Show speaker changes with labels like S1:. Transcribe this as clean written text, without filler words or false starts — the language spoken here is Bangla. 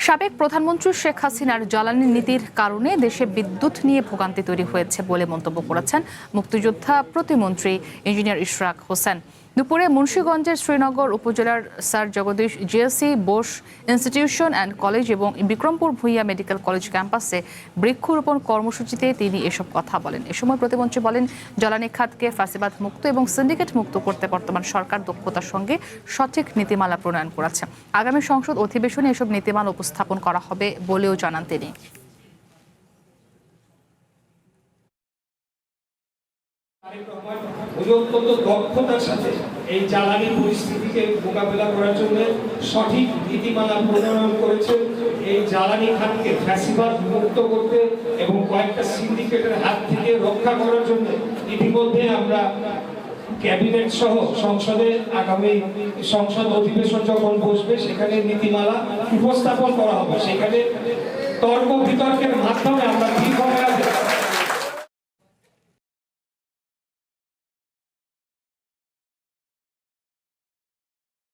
S1: সাবেক প্রধানমন্ত্রী শেখ হাসিনার জ্বালানি নীতির কারণে দেশে বিদ্যুৎ নিয়ে ভোগান্তি তৈরি হয়েছে বলে মন্তব্য করেছেন মুক্তিযোদ্ধা প্রতিমন্ত্রী ইঞ্জিনিয়ার ইশরাক হোসেন। দুপুরে মুন্সিগঞ্জের শ্রীনগর উপজেলার sir Jagadish GSC Bose institution and college এবং বিক্রমপুর ভূঁইয়া মেডিকেল কলেজ ক্যাম্পাসে বৃক্ষরোপণ কর্মসূচিতে তিনি এসব কথা বলেন। এ সময় প্রতিমন্ত্রী বলেন, জ্বালানি খাতকে ফ্যাসিবাদ মুক্ত এবং সিন্ডিকেট মুক্ত করতে বর্তমান সরকার দক্ষতার সঙ্গে সঠিক নীতিমালা প্রণয়ন করেছে। আগামী সংসদ অধিবেশনে এসব নীতিমালা উপস্থাপন করা হবে বলেও জানান তিনি।
S2: অত্যন্ত দক্ষতার সাথে এই জ্বালানি পরিস্থিতিকে মোকাবেলা করার জন্য সঠিক নীতিমালা প্রণয়ন করেছে। এই জ্বালানি খাতকে ফ্যাসিবাদ মুক্ত করতে এবং কয়েকটা সিন্ডিকেটের হাত থেকে রক্ষা করার জন্য ইতিমধ্যে আমরা ক্যাবিনেট সহ সংসদে আগামী সংসদ অধিবেশন যখন বসবে সেখানে নীতিমালা উপস্থাপন করা হবে। সেখানে তর্ক বিতর্কের মাধ্যমে